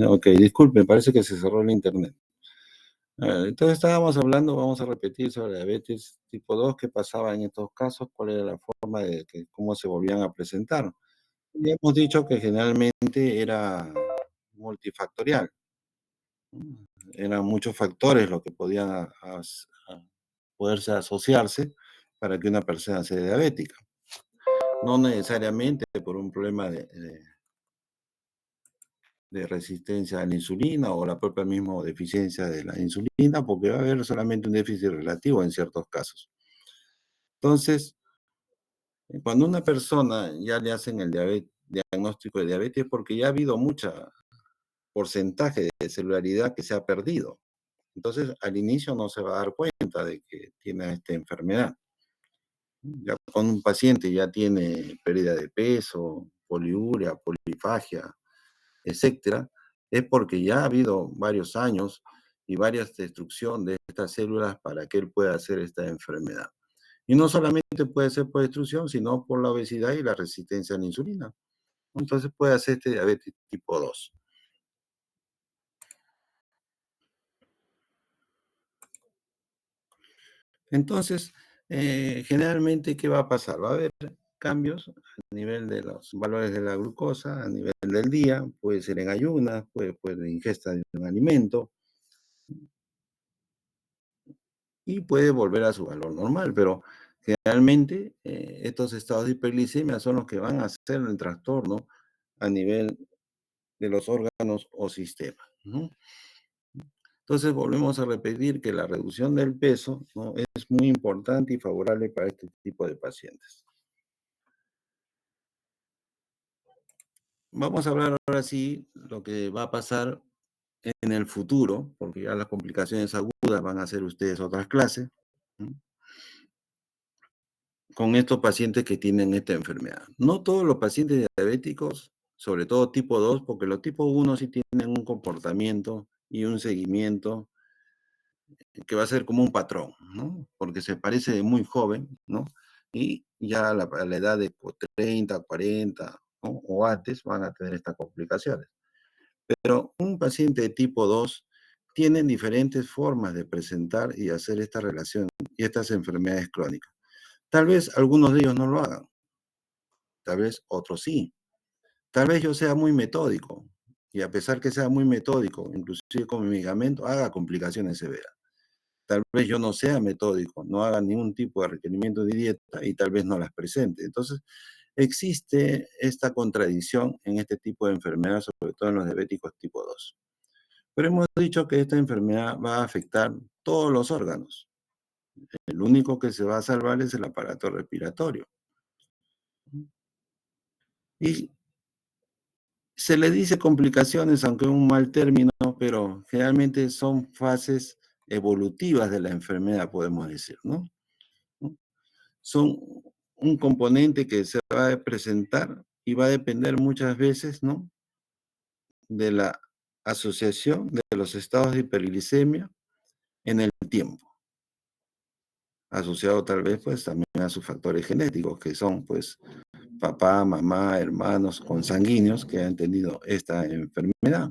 Ok, disculpe, parece que se cerró el internet. Entonces estábamos hablando, vamos a repetir sobre diabetes tipo 2, qué pasaba en estos casos, cuál era la forma de que, cómo se volvían a presentar. Y hemos dicho que generalmente era multifactorial. ¿No? Eran muchos factores los que podían poderse asociarse para que una persona sea diabética. No necesariamente por un problema de resistencia a la insulina o la propia misma deficiencia de la insulina, porque va a haber solamente un déficit relativo en ciertos casos. Entonces, cuando una persona ya le hacen el diagnóstico de diabetes, es porque ya ha habido mucho porcentaje de celularidad que se ha perdido. Entonces, al inicio no se va a dar cuenta de que tiene esta enfermedad. Ya cuando un paciente ya tiene pérdida de peso, poliuria, polifagia, etcétera, es porque ya ha habido varios años y varias destrucción de estas células para que él pueda hacer esta enfermedad. Y no solamente puede ser por destrucción, sino por la obesidad y la resistencia a la insulina. Entonces puede hacer este diabetes tipo 2. Entonces, generalmente, ¿qué va a pasar? Va a haber cambios a nivel de los valores de la glucosa, a nivel del día, puede ser en ayunas, puede ingesta de un alimento, y puede volver a su valor normal, pero generalmente estos estados de hiperglicemia son los que van a hacer el trastorno a nivel de los órganos o sistemas, ¿no? Entonces volvemos a repetir que la reducción del peso, ¿no?, es muy importante y favorable para este tipo de pacientes. Vamos a hablar ahora sí lo que va a pasar en el futuro, porque ya las complicaciones agudas van a hacer ustedes otras clases, ¿no?, con estos pacientes que tienen esta enfermedad. No todos los pacientes diabéticos, sobre todo tipo 2, porque los tipo 1 sí tienen un comportamiento y un seguimiento que va a ser como un patrón, ¿no? Porque se parece de muy joven, ¿no? Y ya a la edad de 30, 40, ¿no?, o antes van a tener estas complicaciones. Pero un paciente de tipo 2 tiene diferentes formas de presentar y hacer esta relación y estas enfermedades crónicas. Tal vez algunos de ellos no lo hagan, tal vez otros sí. Tal vez yo sea muy metódico y a pesar que sea muy metódico, inclusive con mi medicamento, haga complicaciones severas. Tal vez yo no sea metódico, no haga ningún tipo de requerimiento de dieta y tal vez no las presente. Entonces, existe esta contradicción en este tipo de enfermedad, sobre todo en los diabéticos tipo 2. Pero hemos dicho que esta enfermedad va a afectar todos los órganos. El único que se va a salvar es el aparato respiratorio. Y se le dice complicaciones, aunque es un mal término, pero generalmente son fases evolutivas de la enfermedad, podemos decir, ¿no? ¿No? Son un componente que se va a presentar y va a depender muchas veces, ¿no?, de la asociación de los estados de hiperglicemia en el tiempo, asociado tal vez pues también a sus factores genéticos, que son pues papá, mamá, hermanos consanguíneos que han tenido esta enfermedad.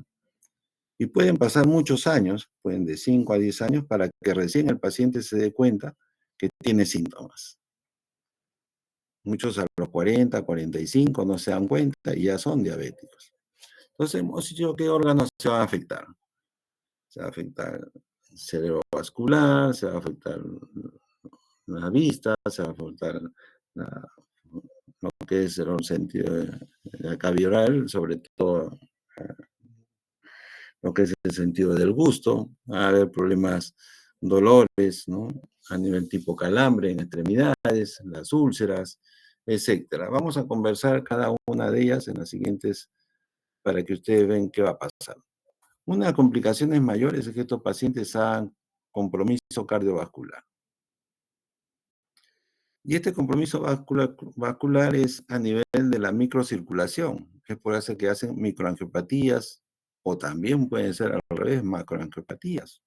Y pueden pasar muchos años, pueden de 5 a 10 años, para que recién el paciente se dé cuenta que tiene síntomas. Muchos a los 40, 45 no se dan cuenta y ya son diabéticos. Entonces hemos dicho qué órganos se van a afectar. Se va a afectar el cerebrovascular, se va a afectar la vista, se va a afectar la- lo que es el sentido de la cavidad oral, sobre todo lo que es el sentido del gusto, va a haber problemas, dolores, ¿no?, a nivel tipo calambre en extremidades, las úlceras, etcétera. Vamos a conversar cada una de ellas en las siguientes para que ustedes vean qué va a pasar. Una de las complicaciones mayores es que estos pacientes hagan compromiso cardiovascular. Y este compromiso vascular es a nivel de la microcirculación, que es por eso que hacen microangiopatías o también pueden ser al revés, macroangiopatías.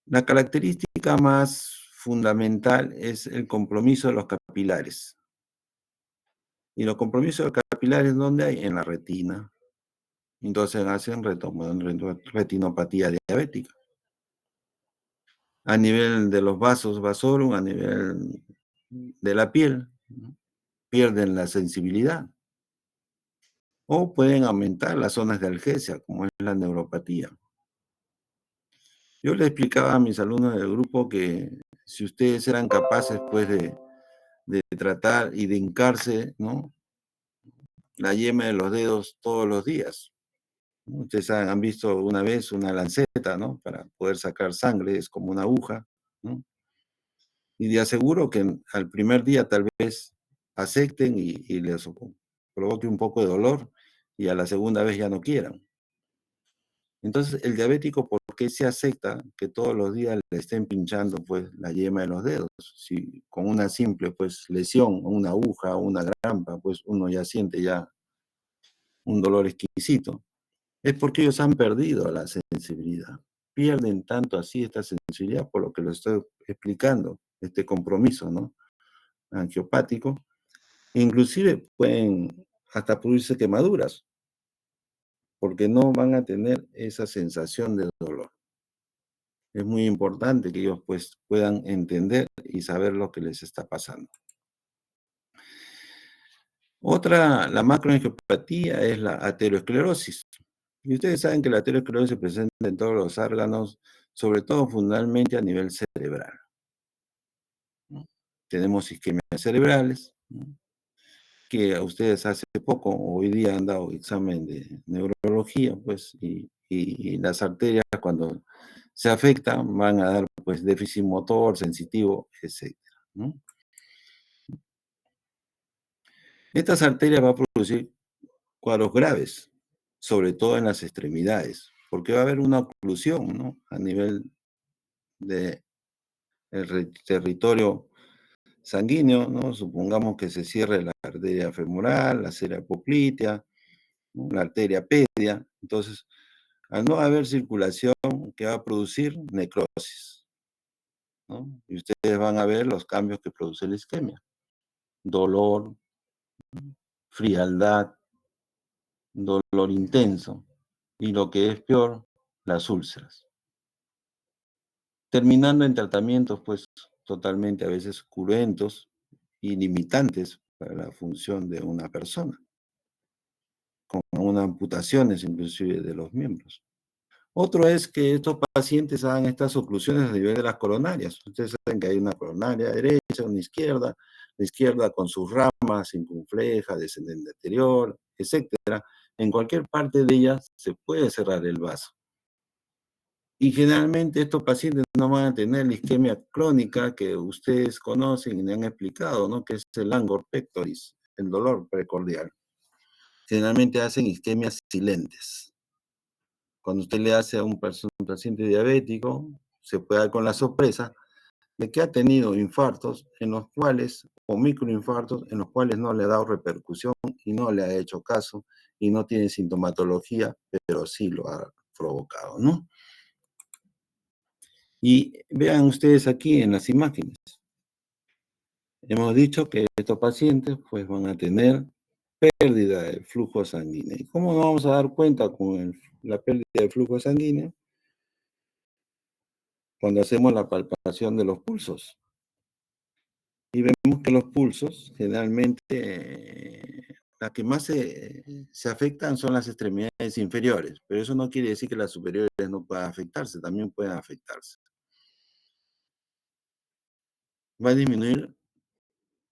La característica más fundamental es el compromiso de los capilares. Y los compromisos de capilares, ¿dónde hay? En la retina, Entonces hacen retinopatía diabética. A nivel de los vasos vasorum, a nivel de la piel, ¿no? Pierden la sensibilidad. O pueden aumentar las zonas de algesia, como es la neuropatía. Yo le explicaba a mis alumnos del grupo que si ustedes eran capaces, pues, de tratar y de hincarse, ¿no?, la yema de los dedos todos los días, ¿no? Ustedes han visto una vez una lanceta, ¿no?, para poder sacar sangre, es como una aguja, ¿no? Y de aseguro que al primer día tal vez acepten y les provoque un poco de dolor, y a la segunda vez ya no quieran. Entonces, el diabético, ¿por qué se acepta que todos los días le estén pinchando, pues, la yema de los dedos? Si con una simple, pues, lesión, una aguja o una grampa, pues, uno ya siente ya un dolor exquisito. Es porque ellos han perdido la sensibilidad. Pierden tanto así esta sensibilidad, por lo que lo estoy explicando, este compromiso, ¿no?, angiopático. Inclusive pueden hasta producirse quemaduras, porque no van a tener esa sensación de dolor. Es muy importante que ellos, pues, puedan entender y saber lo que les está pasando. Otra, la macroangiopatía, es la aterosclerosis. Y ustedes saben que la aterosclerosis se presenta en todos los órganos, sobre todo fundamentalmente a nivel cerebral, ¿no? Tenemos isquemias cerebrales, ¿no?, que a ustedes hace poco, hoy día han dado examen de neurología, pues, y las arterias cuando se afectan van a dar, pues, déficit motor, sensitivo, etcétera, ¿no? Estas arterias van a producir cuadros graves, sobre todo en las extremidades, porque va a haber una oclusión, ¿no?, a nivel del territorio sanguíneo, ¿no? Supongamos que se cierre la arteria femoral, la arteria poplitea, ¿no?, la arteria pedia. Entonces, al no haber circulación, ¿qué va a producir? Necrosis, ¿no? Y ustedes van a ver los cambios que produce la isquemia: dolor, frialdad, dolor intenso, y lo que es peor, las úlceras. Terminando en tratamientos, pues, totalmente a veces cruentos y limitantes para la función de una persona, con unas amputaciones inclusive de los miembros. Otro es que estos pacientes hagan estas oclusiones a nivel de las coronarias. Ustedes saben que hay una coronaria derecha, una izquierda, la izquierda con sus ramas, circunfleja, descendente anterior, etcétera. En cualquier parte de ellas se puede cerrar el vaso. Y generalmente estos pacientes no van a tener la isquemia crónica que ustedes conocen y me han explicado, ¿no?, que es el langor pectoris, el dolor precordial. Generalmente hacen isquemias silentes. Cuando usted le hace a un paciente diabético, se puede dar con la sorpresa de que ha tenido infartos en los cuales, o microinfartos, en los cuales no le ha dado repercusión y no le ha hecho caso y no tiene sintomatología, pero sí lo ha provocado, ¿no? Y vean ustedes aquí en las imágenes. Hemos dicho que estos pacientes, pues, van a tener pérdida del flujo sanguíneo. ¿Y cómo nos vamos a dar cuenta con la pérdida del flujo sanguíneo? Cuando hacemos la palpación de los pulsos. Y vemos que los pulsos, generalmente, las que más se afectan son las extremidades inferiores, pero eso no quiere decir que las superiores no puedan afectarse, también pueden afectarse. Va a disminuir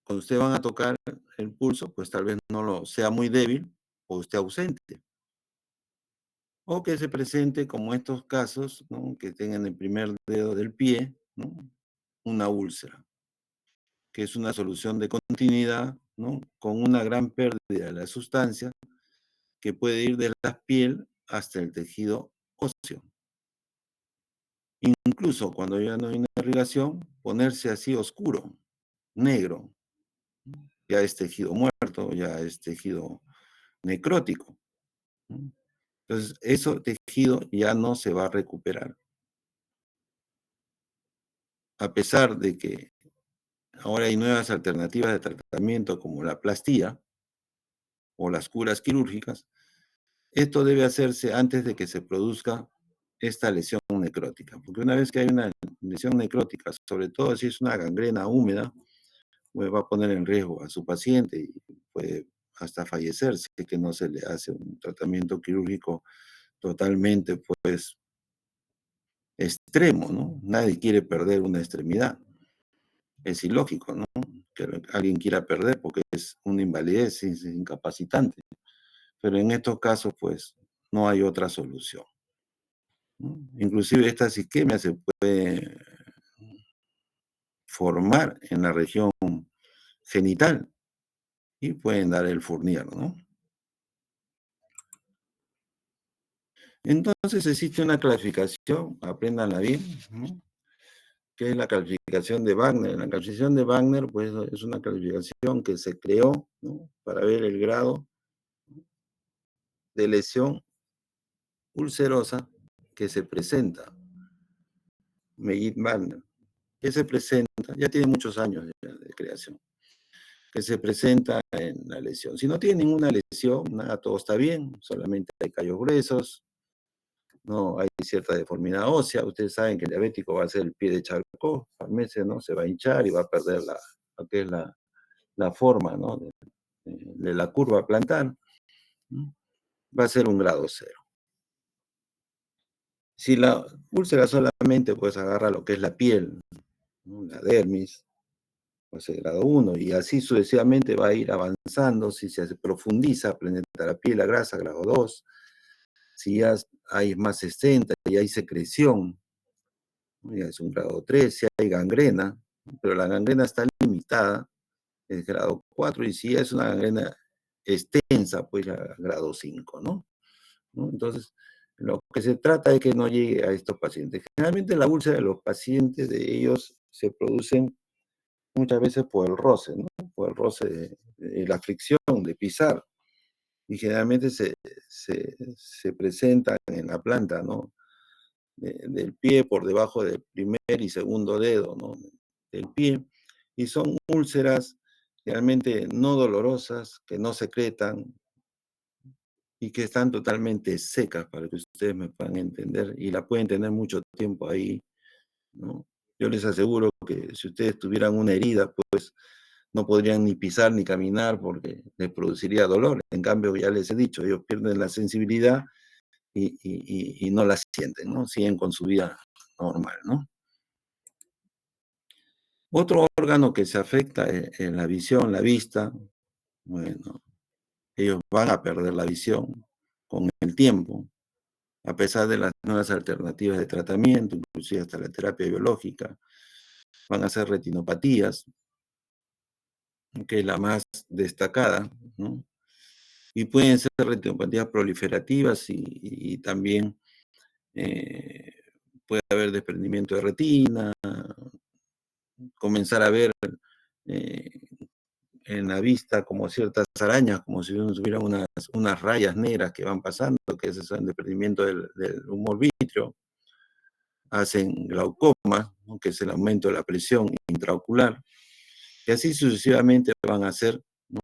cuando ustedes van a tocar el pulso, pues tal vez no lo sea muy débil o esté ausente. O que se presente como estos casos, ¿no?, que tengan el primer dedo del pie, ¿no?, una úlcera, que es una solución de continuidad, ¿no?, con una gran pérdida de la sustancia que puede ir de la piel hasta el tejido óseo. Incluso cuando ya no hay una irrigación, ponerse así oscuro, negro, ya es tejido muerto, ya es tejido necrótico, ¿no? Entonces, ese tejido ya no se va a recuperar. A pesar de que ahora hay nuevas alternativas de tratamiento como la plastía o las curas quirúrgicas, Esto debe hacerse antes de que se produzca esta lesión necrótica, porque una vez que hay una lesión necrótica, sobre todo si es una gangrena húmeda, pues va a poner en riesgo a su paciente y puede hasta fallecer si es que no se le hace un tratamiento quirúrgico totalmente, pues, extremo, ¿no? Nadie quiere perder una extremidad. Es ilógico, ¿no? Que alguien quiera perder porque es una invalidez, es incapacitante. Pero en estos casos, pues, no hay otra solución, ¿no? Inclusive esta isquemia se puede formar en la región genital y pueden dar el Fournier, ¿no? Entonces existe una clasificación, apréndanla bien, ¿no? Que es la clasificación de Wagner. La clasificación de Wagner, pues, es una clasificación que se creó, ¿no? Para ver el grado de lesión ulcerosa que se presenta, Megid Wagner, que se presenta, ya tiene muchos años de creación, que se presenta en la lesión. Si no tiene ninguna lesión, nada, todo está bien, solamente hay callos gruesos, no hay cierta deformidad ósea. Ustedes saben que el diabético va a hacer el pie de Charcot, al mes, ¿no? Se va a hinchar y va a perder lo que es la forma, ¿no? De la curva plantar, ¿no? Va a ser un grado cero. Si la úlcera solamente pues agarra lo que es la piel, ¿no? La dermis, pues el grado uno, y así sucesivamente va a ir avanzando. Si se profundiza, penetra la piel, la grasa, grado 2. Si ya hay más extensa y hay secreción, ¿no? Ya es un grado 3. Si hay gangrena, pero la gangrena está limitada, es grado 4. Y si es una gangrena extensa, pues ya grado 5, ¿no? ¿No? Entonces, lo que se trata es que no llegue a estos pacientes. Generalmente la úlcera de los pacientes, de ellos, se producen muchas veces por el roce, ¿no? Por el roce de la fricción de pisar. Y generalmente se presentan en la planta, ¿no? Del pie, por debajo del primer y segundo dedo, ¿no? Del pie. Y son úlceras realmente no dolorosas, que no secretan y que están totalmente secas, para que ustedes me puedan entender, y la pueden tener mucho tiempo ahí, ¿no? Yo les aseguro que si ustedes tuvieran una herida, pues no podrían ni pisar ni caminar porque les produciría dolor. En cambio, ya les he dicho, ellos pierden la sensibilidad y no la sienten, ¿no? Siguen con su vida normal, ¿no? Otro órgano que se afecta es la visión, la vista. Bueno, ellos van a perder la visión con el tiempo, a pesar de las nuevas alternativas de tratamiento, inclusive hasta la terapia biológica. Van a ser retinopatías, que es la más destacada, ¿no? Y pueden ser retinopatías proliferativas y también eh, puede haber desprendimiento de retina, comenzar a ver eh, en la vista como ciertas arañas, como si uno tuviera unas rayas negras que van pasando, que ese es el desprendimiento del humor vítreo. Hacen glaucoma, ¿no? Que es el aumento de la presión intraocular, y así sucesivamente van a hacer, ¿no?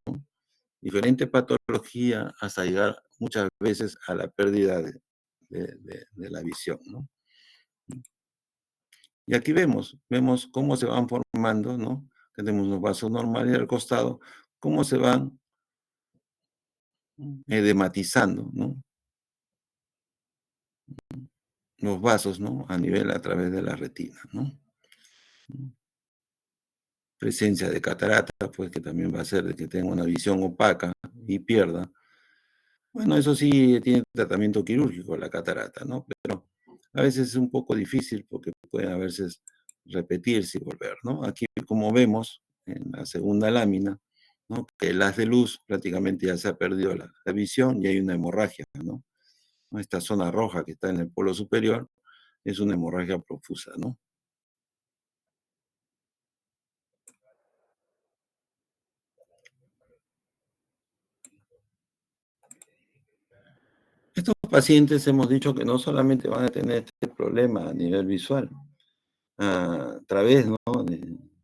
Diferentes patologías hasta llegar muchas veces a la pérdida de la visión, ¿no? Y aquí vemos cómo se van formando, ¿no? Tenemos unos vasos normales al costado, cómo se van edematizando, ¿no? Los vasos, ¿no? A nivel, a través de la retina, ¿no? Presencia de catarata, pues que también va a hacer de que tenga una visión opaca y pierda. Bueno, eso sí tiene tratamiento quirúrgico la catarata, ¿no? Pero a veces es un poco difícil porque puede a veces repetirse y volver, ¿no? Aquí, como vemos en la segunda lámina, ¿no? Que el haz de luz prácticamente ya se ha perdido la visión y hay una hemorragia, ¿no? Esta zona roja que está en el polo superior es una hemorragia profusa, ¿no? Estos pacientes hemos dicho que no solamente van a tener este problema a nivel visual, a través, ¿no?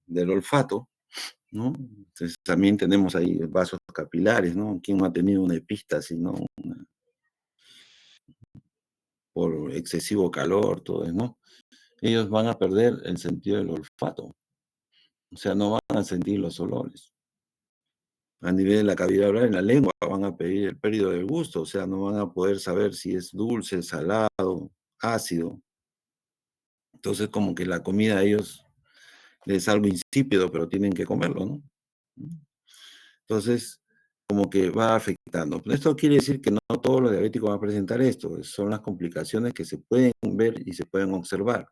Del olfato, ¿no? Entonces también tenemos ahí vasos capilares, ¿no? ¿Quién no ha tenido una epístasis, ¿no? por excesivo calor, todo eso, ¿no? Ellos van a perder el sentido del olfato, o sea, no van a sentir los olores. A nivel de la cavidad oral, en la lengua, van a pedir el pérdida del gusto, o sea, no van a poder saber si es dulce, salado, ácido. Entonces, como que la comida a ellos es algo insípido, pero tienen que comerlo, ¿no? Entonces, como que va afectando. Pero esto quiere decir que no todos los diabéticos van a presentar esto, son las complicaciones que se pueden ver y se pueden observar.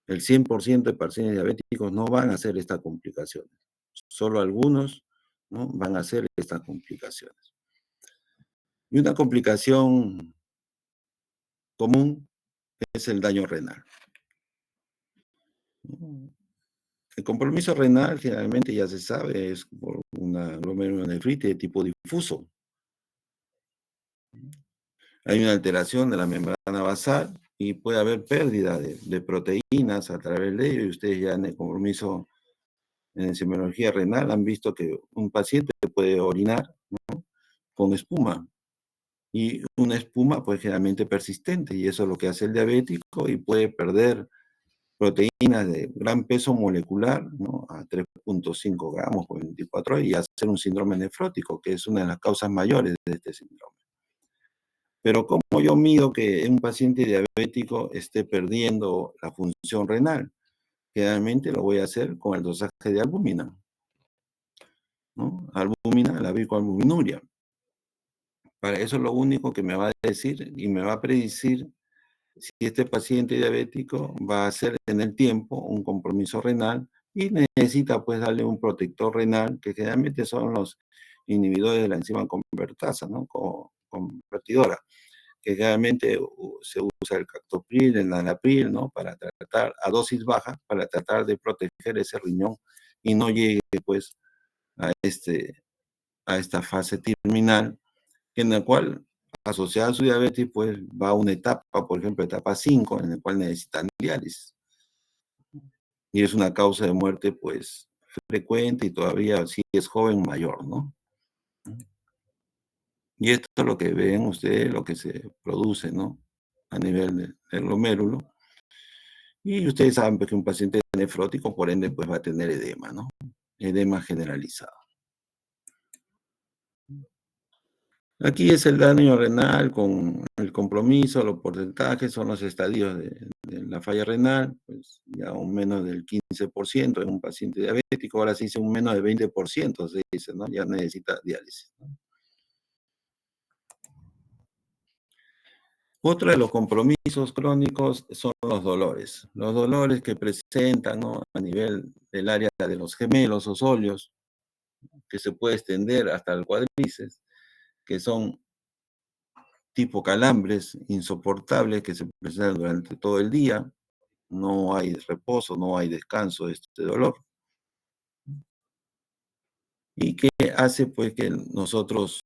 El 100% de pacientes diabéticos no van a hacer estas complicaciones. Solo algunos, ¿no?, van a hacer estas complicaciones. Y una complicación común es el daño renal, ¿no? El compromiso renal generalmente ya se sabe, es por una glomerulonefritis de tipo difuso. Hay una alteración de la membrana basal y puede haber pérdida de proteínas a través de ello. Y ustedes ya en el compromiso en semiología renal han visto que un paciente puede orinar, ¿no?, con espuma. Y una espuma, pues generalmente persistente, y eso es lo que hace el diabético y puede perder proteínas de gran peso molecular, ¿no?, a 3,5 gramos por 24 horas y hacer un síndrome nefrótico, que es una de las causas mayores de este síndrome. Pero ¿cómo yo mido que un paciente diabético esté perdiendo la función renal? Generalmente lo voy a hacer con el dosaje de albúmina, ¿no? Albúmina, la albuminuria. Para eso es lo único que me va a decir y me va a predecir si este paciente diabético va a hacer en el tiempo un compromiso renal y necesita pues darle un protector renal, que generalmente son los inhibidores de la enzima convertasa, ¿no? Convertidora, que generalmente se usa el captopril, el enalapril, ¿no?, para tratar a dosis baja, para tratar de proteger ese riñón y no llegue pues a, a esta fase terminal, en la cual, asociada a su diabetes, pues va a una etapa, por ejemplo, etapa 5, en la cual necesitan diálisis. Y es una causa de muerte, pues, frecuente y todavía, si es joven, mayor, ¿no? Y esto es lo que ven ustedes, lo que se produce, ¿no?, a nivel del glomérulo. Y ustedes saben pues, que un paciente nefrótico, por ende, pues va a tener edema, ¿no? Edema generalizado. Aquí es el daño renal con el compromiso, los porcentajes son los estadios de la falla renal, pues ya un menos del 15% en un paciente diabético, ahora se dice un menos del 20%, se dice, ¿no? Ya necesita diálisis, ¿no? Otro de los compromisos crónicos son los dolores que presentan, ¿no?, a nivel del área de los gemelos o óseos, que se puede extender hasta el cuádriceps, que son tipo calambres insoportables que se presentan durante todo el día, no hay reposo, no hay descanso de este dolor. Y que hace pues que nosotros,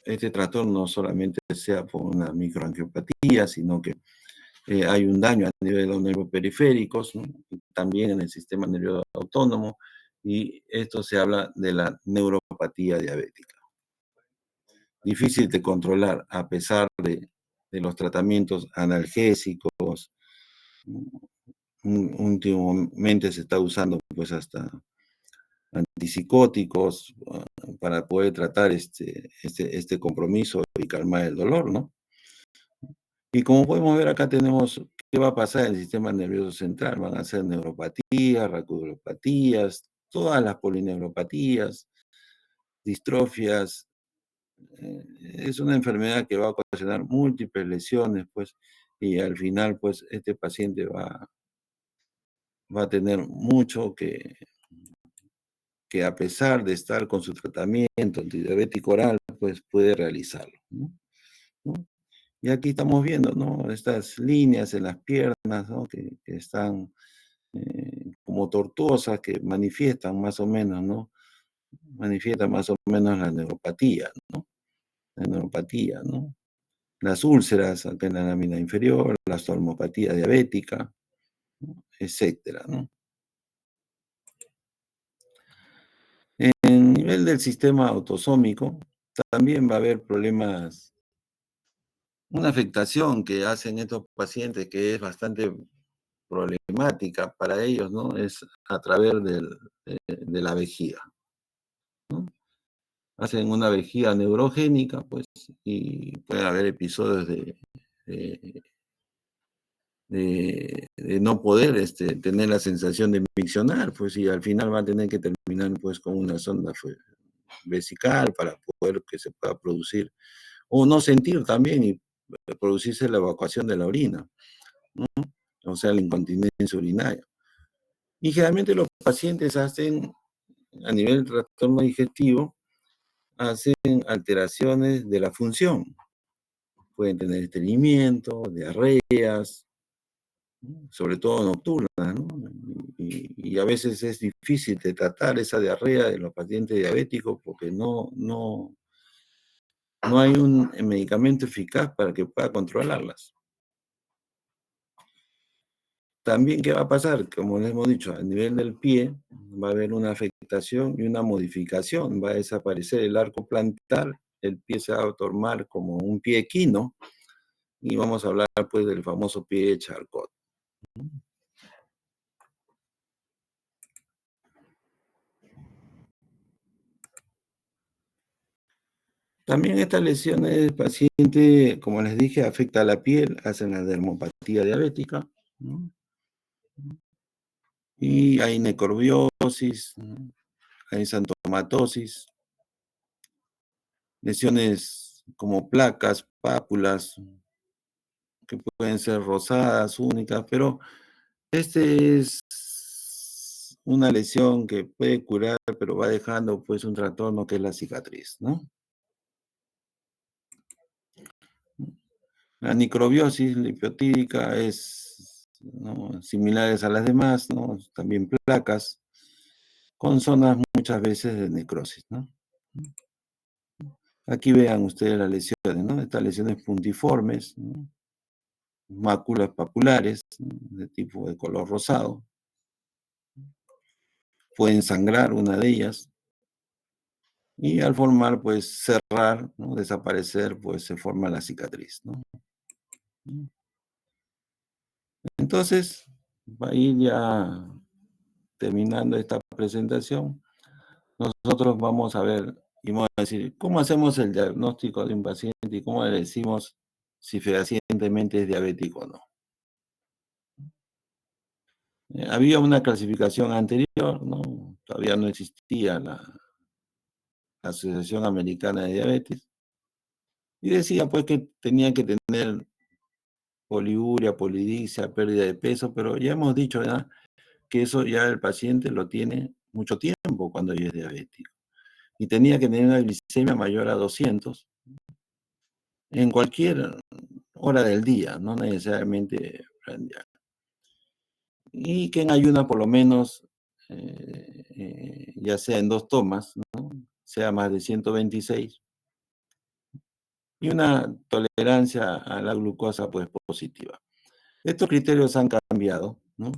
este trastorno no solamente sea por una microangiopatía, sino que hay un daño a nivel de los nervios periféricos, ¿no?, también en el sistema nervioso autónomo, y esto se habla de la neuropatía diabética. Difícil de controlar a pesar de los tratamientos analgésicos. Últimamente se está usando pues hasta antipsicóticos para poder tratar este compromiso y calmar el dolor, ¿no? Y como podemos ver acá tenemos qué va a pasar en el sistema nervioso central. Van a ser neuropatías, radiculopatías, todas las polineuropatías, distrofias. Es una enfermedad que va a ocasionar múltiples lesiones, pues, y al final, pues, este paciente va a tener mucho que a pesar de estar con su tratamiento antidiabético oral, pues puede realizarlo, ¿no? ¿No? Y aquí estamos viendo, ¿no?, estas líneas en las piernas, ¿no?, que están como tortuosas, que manifiestan más o menos, ¿no? Manifiestan más o menos la neuropatía, ¿no? La neuropatía, ¿no? Las úlceras acá en la lámina inferior, la ostolmopatía diabética, ¿no?, etcétera, ¿no? En nivel del sistema autosómico, también va a haber problemas Una afectación que hacen estos pacientes que es bastante problemática para ellos, ¿no? Es a través de la vejiga, ¿no? Hacen una vejiga neurogénica, pues, y puede haber episodios de, de no poder tener la sensación de miccionar, pues, y al final va a tener que terminar, pues, con una sonda vesical para poder que se pueda producir, o no sentir también y producirse la evacuación de la orina, ¿no? O sea, la incontinencia urinaria. Y generalmente los pacientes hacen, a nivel del trastorno digestivo, hacen alteraciones de la función. Pueden tener estreñimiento, diarreas, ¿no? Sobre todo nocturnas, ¿no? Y a veces es difícil de tratar esa diarrea de los pacientes diabéticos porque no hay un medicamento eficaz para que pueda controlarlas. También, ¿qué va a pasar? Como les hemos dicho, a nivel del pie va a haber una afectación y una modificación. Va a desaparecer el arco plantar, el pie se va a formar como un pie equino y vamos a hablar pues del famoso pie de Charcot. También estas lesiones del paciente, como les dije, afecta a la piel, hacen la dermopatía diabética, ¿no? Y hay necrobiosis, ¿no? Hay santomatosis, lesiones como placas, pápulas, que pueden ser rosadas, únicas, pero este es una lesión que puede curar, pero va dejando pues un trastorno que es la cicatriz, ¿no? La necrobiosis linfotídica es, ¿no?, similares a las demás, ¿no? También placas, con zonas muchas veces de necrosis, ¿no? Aquí vean ustedes las lesiones, ¿no? Estas lesiones puntiformes, ¿no? Máculas papulares, ¿no?, de tipo de color rosado, pueden sangrar una de ellas, y al formar, pues, cerrar, ¿no?, desaparecer, pues, se forma la cicatriz, ¿no? Entonces, va a ir ya terminando esta presentación. Nosotros vamos a ver y vamos a decir, ¿cómo hacemos el diagnóstico de un paciente y cómo le decimos si fehacientemente es diabético o no? Había una clasificación anterior, ¿no? Todavía no existía la Asociación Americana de Diabetes, y decía pues que tenía que tener poliuria, polidipsia, pérdida de peso, pero ya hemos dicho ya que eso ya el paciente lo tiene mucho tiempo cuando ya es diabético. Y tenía que tener una glicemia mayor a 200 en cualquier hora del día, no necesariamente prandial. Y que en ayuna por lo menos, ya sea en 2 tomas, ¿no?, sea más de 126, y una tolerancia a la glucosa pues positiva. Estos criterios han cambiado, ¿no?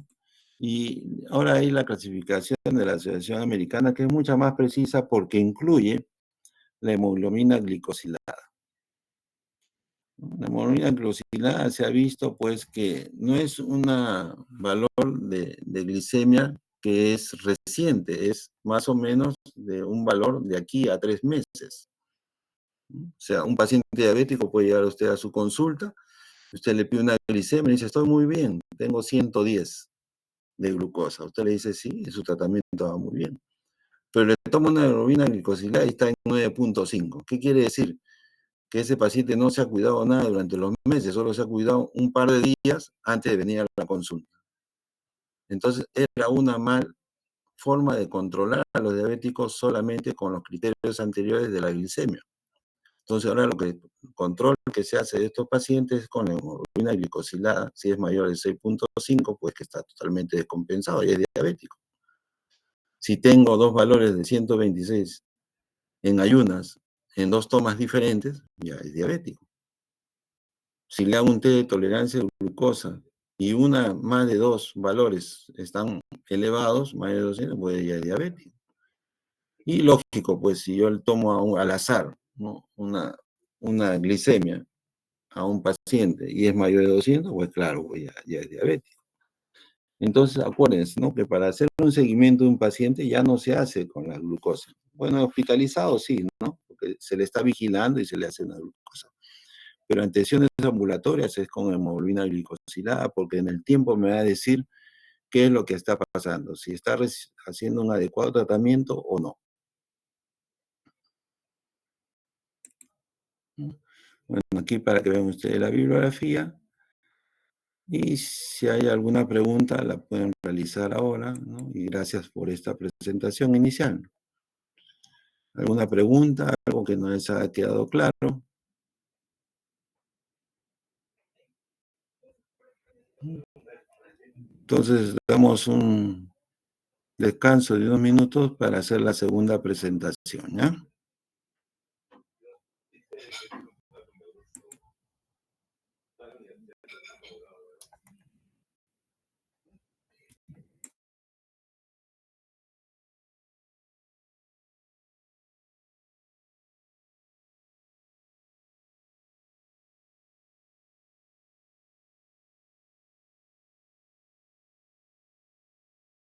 Y ahora hay la clasificación de la Asociación Americana, que es mucha más precisa porque incluye la hemoglobina glicosilada, ¿no? La hemoglobina glicosilada se ha visto, pues, que no es un valor de glicemia que es reciente, es más o menos de un valor de aquí a 3 meses, ¿no? O sea, un paciente diabético puede llegar usted a su consulta, usted le pide una glicemia y dice, estoy muy bien, tengo 110 de glucosa. Usted le dice, sí, su tratamiento va muy bien. Pero le toma una hemoglobina glicosilada y está en 9.5. ¿Qué quiere decir? Que ese paciente no se ha cuidado nada durante los meses, solo se ha cuidado un par de días antes de venir a la consulta. Entonces, era una mal forma de controlar a los diabéticos solamente con los criterios anteriores de la glicemia. Entonces, ahora el control que se hace de estos pacientes es con la hemoglobina glicosilada, si es mayor de 6.5, pues que está totalmente descompensado y es diabético. Si tengo dos valores de 126 en ayunas, en 2 tomas diferentes, ya es diabético. Si le hago un té de tolerancia de glucosa y una más de 2 valores están elevados, más de 200, pues ya es diabético. Y lógico, pues si yo le tomo al azar, ¿no?, una glicemia a un paciente y es mayor de 200, pues claro, pues ya es diabético. Entonces, acuérdense, ¿no? Que para hacer un seguimiento de un paciente ya no se hace con la glucosa. Bueno, hospitalizado sí, ¿no? Porque se le está vigilando y se le hace una glucosa. Pero en tensiones ambulatorias es con hemoglobina glicosilada, porque en el tiempo me va a decir qué es lo que está pasando, si está haciendo un adecuado tratamiento o no. Bueno, aquí para que vean ustedes la bibliografía y si hay alguna pregunta la pueden realizar ahora, ¿no? Y gracias por esta presentación inicial. ¿Alguna pregunta? ¿Algo que no les haya quedado claro? Entonces damos un descanso de unos minutos para hacer la segunda presentación, ¿ya?